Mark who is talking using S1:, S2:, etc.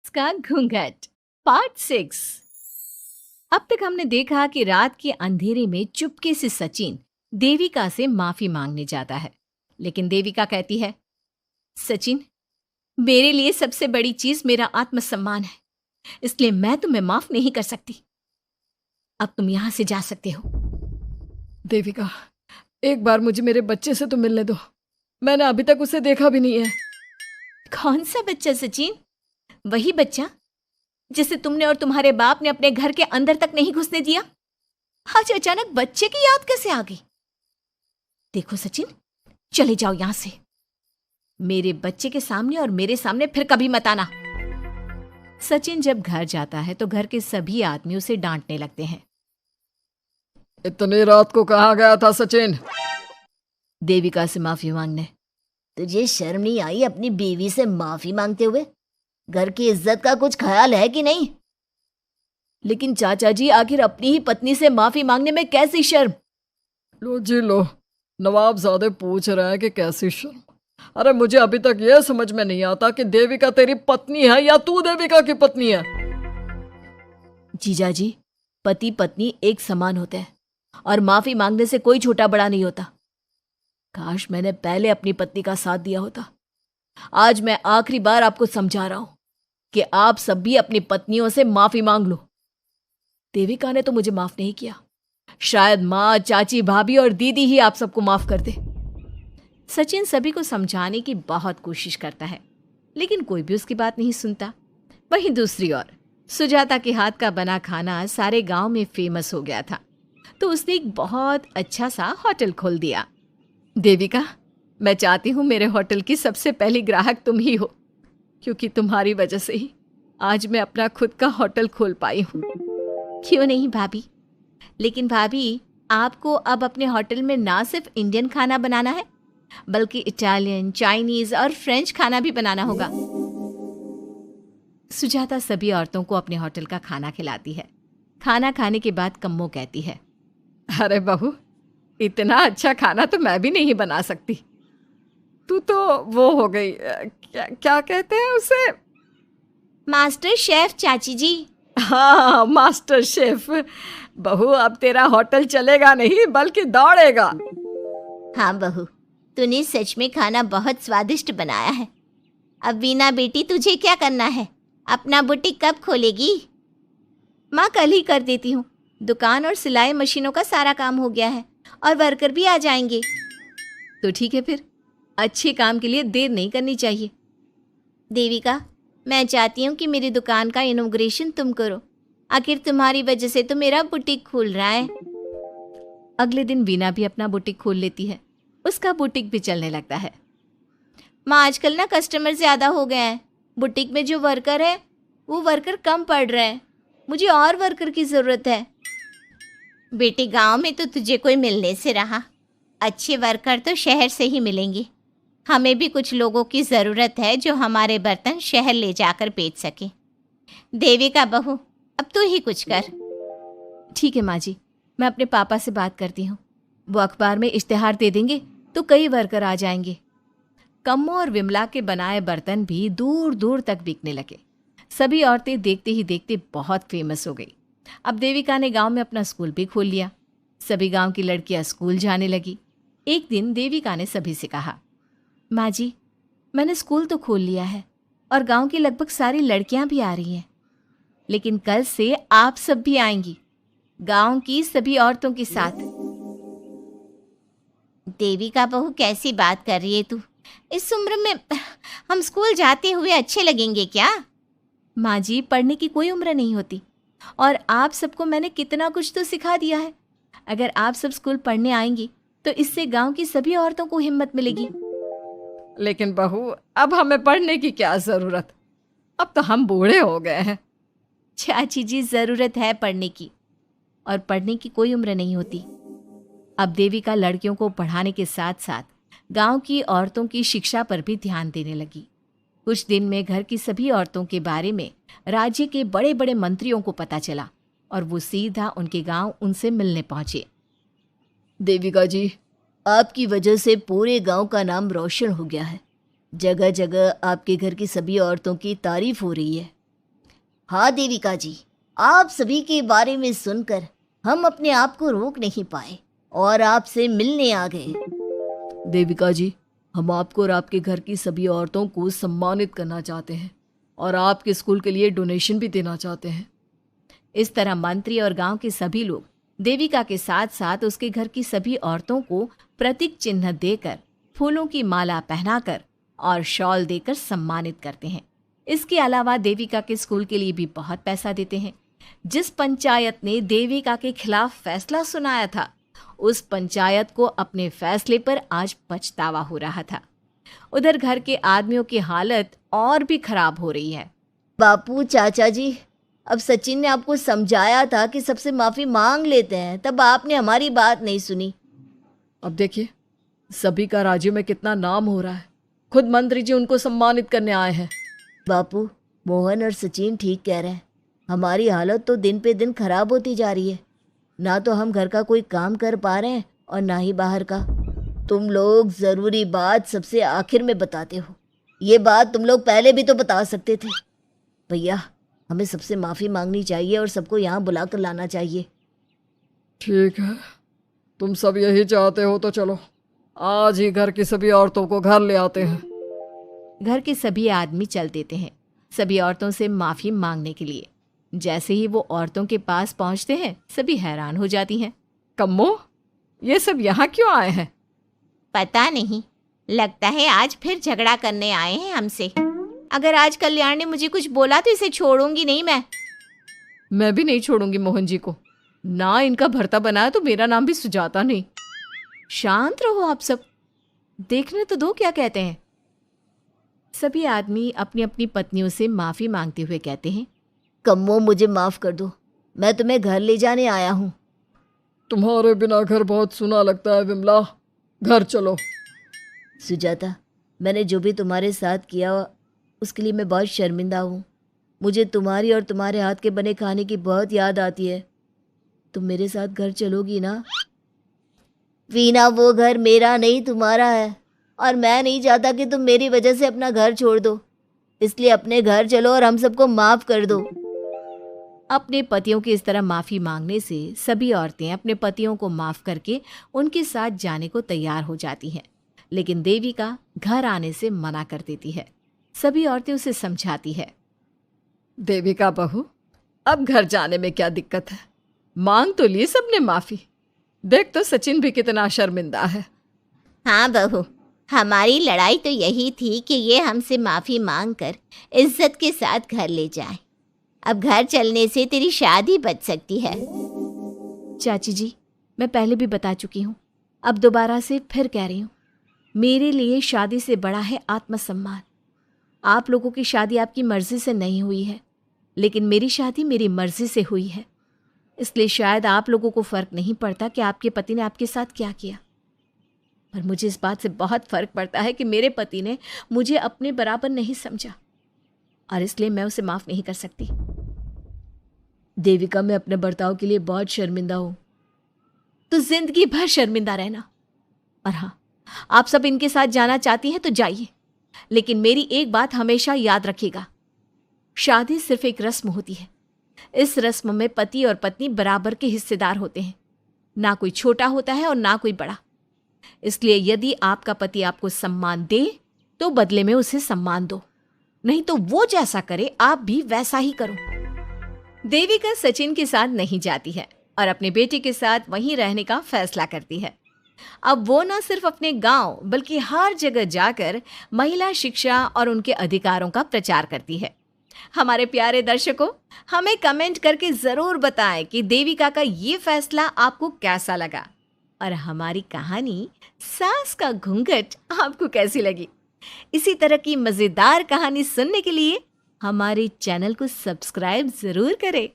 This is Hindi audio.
S1: का घूंघट पार्ट 6। अब तक हमने देखा कि रात के अंधेरे में चुपके से सचिन देविका से माफी मांगने जाता है, लेकिन देविका कहती है, सचिन, मेरे लिए सबसे बड़ी चीज मेरा आत्मसम्मान है, इसलिए मैं तुम्हें माफ नहीं कर सकती। अब तुम यहां से जा सकते हो।
S2: देविका, एक बार मुझे मेरे बच्चे से तो मिलने दो। मैंने अभी तक उसे देखा भी नहीं है।
S1: कौन सा बच्चा सचिन? वही बच्चा जिसे तुमने और तुम्हारे बाप ने अपने घर के अंदर तक नहीं घुसने दिया। आज अचानक बच्चे की याद कैसे आ गई? देखो सचिन, चले जाओ यहां से। मेरे बच्चे के सामने और मेरे सामने फिर कभी मत आना। सचिन जब घर जाता है तो घर के सभी आदमी उसे डांटने लगते हैं।
S2: इतनी रात को कहाँ गया था सचिन?
S1: देविका से माफी मांगने।
S3: तुझे शर्म नहीं आई अपनी बीवी से माफी मांगते हुए? घर की इज्जत का कुछ ख्याल है कि नहीं?
S1: लेकिन चाचा जी, आखिर अपनी ही पत्नी से माफी मांगने में कैसी शर्म?
S2: लो जी लो, नवाबजादे पूछ रहे हैं कि कैसी शर्म। अरे मुझे अभी तक यह समझ में नहीं आता कि देविका तेरी पत्नी है या तू देविका की पत्नी है।
S1: जीजा जी, पति पत्नी एक समान होते हैं और माफी मांगने से कोई छोटा बड़ा नहीं होता। काश मैंने पहले अपनी पत्नी का साथ दिया होता। आज मैं आखिरी बार आपको समझा रहा हूं कि आप सब भी अपनी पत्नियों से माफी मांग लो। देविका ने तो मुझे माफ नहीं किया, शायद माँ, चाची, भाभी और दीदी ही आप सबको माफ कर दे। सचिन सभी को समझाने की बहुत कोशिश करता है, लेकिन कोई भी उसकी बात नहीं सुनता। वहीं दूसरी ओर सुजाता के हाथ का बना खाना सारे गांव में फेमस हो गया था, तो उसने एक बहुत अच्छा सा होटल खोल दिया। देविका, मैं चाहती हूँ मेरे होटल की सबसे पहली ग्राहक तुम ही हो, क्योंकि तुम्हारी वजह से ही आज मैं अपना खुद का होटल खोल पाई हूँ। क्यों नहीं भाभी? लेकिन भाभी, आपको अब अपने होटल में ना सिर्फ इंडियन खाना बनाना है, बल्कि इटालियन, चाइनीज और फ्रेंच खाना भी बनाना होगा। सुजाता सभी औरतों को अपने होटल का खाना खिलाती है। खाना खाने के बाद कम्मो कहती है,
S2: अरे बहू, इतना अच्छा खाना तो मैं भी नहीं बना सकती। तू तो वो हो गई, क्या कहते हैं उसे?
S1: मास्टर शेफ चाची जी।
S2: हाँ, मास्टर शेफ। बहू, अब तेरा होटल चलेगा नहीं बल्कि दौड़ेगा।
S3: हाँ बहू, तूने सच में खाना बहुत स्वादिष्ट बनाया है। अब वीना बेटी, तुझे क्या करना है? अपना बुटीक कब खोलेगी?
S1: माँ, कल ही कर देती हूँ। दुकान और सिलाई मशीनों का सारा काम हो गया है और वर्कर भी आ जाएंगे। तो ठीक है, फिर अच्छे काम के लिए देर नहीं करनी चाहिए।
S3: देविका, मैं चाहती हूँ कि मेरी दुकान का इनॉग्रेशन तुम करो। आखिर तुम्हारी वजह से तो मेरा बुटीक खुल रहा है।
S1: अगले दिन वीना भी अपना बुटीक खोल लेती है। उसका बुटीक भी चलने लगता है।
S3: माँ, आजकल ना कस्टमर ज़्यादा हो गए हैं। बुटीक में जो वर्कर है वो वर्कर कम पड़ रहे हैं। मुझे और वर्कर की ज़रूरत है। बेटी, गांव में तो तुझे कोई मिलने से रहा। अच्छे वर्कर तो शहर से ही मिलेंगे। हमें भी कुछ लोगों की ज़रूरत है जो हमारे बर्तन शहर ले जाकर बेच सके। देविका बहू, अब तू ही कुछ कर।
S1: ठीक है माँ जी, मैं अपने पापा से बात करती हूँ। वो अखबार में इश्तिहार दे देंगे तो कई वर्कर आ जाएंगे। कम्मो और विमला के बनाए बर्तन भी दूर दूर तक बिकने लगे। सभी औरतें देखते ही देखते बहुत फेमस हो गई। अब देविका ने गांव में अपना स्कूल भी खोल लिया। सभी गांव की लड़कियां स्कूल जाने लगी। एक दिन देविका ने सभी से कहा, माँ जी, मैंने स्कूल तो खोल लिया है और गांव की लगभग सारी लड़कियां भी आ रही हैं, लेकिन कल से आप सब भी आएंगी, गांव की सभी औरतों के साथ।
S3: देविका बहू, कैसी बात कर रही है तू? इस उम्र में हम स्कूल जाते हुए अच्छे लगेंगे क्या?
S1: माँ जी, पढ़ने की कोई उम्र नहीं होती और आप सबको मैंने कितना कुछ तो सिखा दिया है। अगर आप सब स्कूल पढ़ने आएंगी तो इससे गांव की सभी औरतों को हिम्मत मिलेगी।
S2: लेकिन बहू, अब हमें पढ़ने की क्या जरूरत? अब तो हम बूढ़े हो गए हैं।
S1: चाची जी, जरूरत है पढ़ने की, और पढ़ने की कोई उम्र नहीं होती। अब देविका लड़कियों को पढ़ाने के साथ साथ गांव की औरतों की शिक्षा पर भी ध्यान देने लगी। कुछ दिन में घर की सभी औरतों के बारे में राज्य के बड़े बड़े मंत्रियों को पता चला और वो सीधा उनके गांव उनसे मिलने पहुंचे।
S3: देविका जी, आपकी वजह से पूरे गांव का नाम रोशन हो गया है। जगह जगह आपके घर की सभी औरतों की तारीफ हो रही है। हाँ देविका जी, आप सभी के बारे में सुनकर हम अपने आप को रोक नहीं पाए और आपसे मिलने आ गए।
S1: देविका जी, हम आपको और आपके घर की सभी औरतों को सम्मानित करना चाहते हैं और आपके स्कूल के लिए डोनेशन भी देना चाहते हैं। इस तरह मंत्री और गांव के सभी लोग देविका के साथ साथ उसके घर की सभी औरतों को प्रतीक चिन्ह देकर, फूलों की माला पहनाकर और शॉल देकर सम्मानित करते हैं। इसके अलावा देविका के स्कूल के लिए भी बहुत पैसा देते हैं। जिस पंचायत ने देविका के खिलाफ फैसला सुनाया था, उस पंचायत को अपने फैसले पर आज पछतावा हो रहा था। उधर घर के आदमियों की हालत और भी खराब हो रही है।
S3: बापू, चाचा जी, अब सचिन ने आपको समझाया था कि सबसे माफी मांग लेते हैं, तब आपने हमारी बात नहीं सुनी।
S2: अब देखिए, सभी का राज्य में कितना नाम हो रहा है। खुद मंत्री जी उनको सम्मानित करने आए हैं।
S3: बापू, मोहन और सचिन ठीक कह रहे हैं। हमारी हालत तो दिन पे दिन खराब होती जा रही है। ना तो हम घर का कोई काम कर पा रहे हैं और ना ही बाहर का। तुम लोग ज़रूरी बात सबसे आखिर में बताते हो। ये बात तुम लोग पहले भी तो बता सकते थे। भैया, हमें सबसे माफ़ी मांगनी चाहिए और सबको यहाँ बुला कर लाना चाहिए।
S2: ठीक है, तुम सब यही चाहते हो तो चलो, आज ही घर की सभी औरतों को घर ले आते हैं।
S1: घर के सभी आदमी चल देते हैं सभी औरतों से माफ़ी मांगने के लिए। जैसे ही वो औरतों के पास पहुंचते हैं, सभी हैरान हो जाती हैं।
S2: कम्मो, ये सब यहाँ क्यों आए हैं?
S3: पता नहीं, लगता है आज फिर झगड़ा करने आए हैं हमसे। अगर आज कल्याण ने मुझे कुछ बोला तो इसे छोड़ूंगी नहीं
S1: मैं भी नहीं छोड़ूंगी मोहन जी को। ना इनका भरता बनाया तो मेरा नाम भी सुजाता नहीं। शांत रहो आप सब, देखने तो दो क्या कहते हैं। सभी आदमी अपनी अपनी पत्नियों से माफ़ी मांगते हुए कहते हैं,
S3: कम्मो, मुझे माफ़ कर दो, मैं तुम्हें घर ले जाने आया हूँ।
S2: तुम्हारे बिना घर बहुत सुना लगता है विमला, घर चलो।
S3: सुजाता, मैंने जो भी तुम्हारे साथ किया उसके लिए मैं बहुत शर्मिंदा हूँ। मुझे तुम्हारी और तुम्हारे हाथ के बने खाने की बहुत याद आती है। तुम मेरे साथ घर चलोगी ना? वीना, वो घर मेरा नहीं तुम्हारा है और मैं नहीं चाहता कि तुम मेरी वजह से अपना घर छोड़ दो। इसलिए अपने घर चलो और हम सबको माफ़ कर दो।
S1: अपने पतियों की इस तरह माफ़ी मांगने से सभी औरतें अपने पतियों को माफ़ करके उनके साथ जाने को तैयार हो जाती हैं। लेकिन देविका घर आने से मना कर देती है। सभी औरतें उसे समझाती है,
S2: देविका बहू, अब घर जाने में क्या दिक्कत है? मांग तो ली सबने माफ़ी। देख तो सचिन भी कितना शर्मिंदा है।
S3: हाँ बहू, हमारी लड़ाई तो यही थी कि ये हमसे माफ़ी मांगकर इज्जत के साथ घर ले जाए। अब घर चलने से तेरी शादी बच सकती है।
S1: चाची जी, मैं पहले भी बता चुकी हूँ, अब दोबारा से फिर कह रही हूँ, मेरे लिए शादी से बड़ा है आत्मसम्मान। आप लोगों की शादी आपकी मर्जी से नहीं हुई है, लेकिन मेरी शादी मेरी मर्जी से हुई है। इसलिए शायद आप लोगों को फ़र्क नहीं पड़ता कि आपके पति ने आपके साथ क्या किया, पर मुझे इस बात से बहुत फ़र्क पड़ता है कि मेरे पति ने मुझे अपने बराबर नहीं समझा और इसलिए मैं उसे माफ़ नहीं कर सकती। देविका, मैं अपने बर्ताव के लिए बहुत शर्मिंदा हूँ। तो जिंदगी भर शर्मिंदा रहना। और हाँ, आप सब इनके साथ जाना चाहती हैं तो जाइए, लेकिन मेरी एक बात हमेशा याद रखिएगा, शादी सिर्फ एक रस्म होती है। इस रस्म में पति और पत्नी बराबर के हिस्सेदार होते हैं। ना कोई छोटा होता है और ना कोई बड़ा। इसलिए यदि आपका पति आपको सम्मान दे तो बदले में उसे सम्मान दो, नहीं तो वो जैसा करे आप भी वैसा ही करो। देविका सचिन के साथ नहीं जाती है और अपने बेटे के साथ वहीं रहने का फैसला करती है। अब वो न सिर्फ अपने गांव बल्कि हर जगह जाकर महिला शिक्षा और उनके अधिकारों का प्रचार करती है। हमारे प्यारे दर्शकों, हमें कमेंट करके ज़रूर बताएं कि देविका का ये फैसला आपको कैसा लगा और हमारी कहानी सास का घूंघट आपको कैसी लगी। इसी तरह की मज़ेदार कहानी सुनने के लिए हमारे चैनल को सब्सक्राइब ज़रूर करें।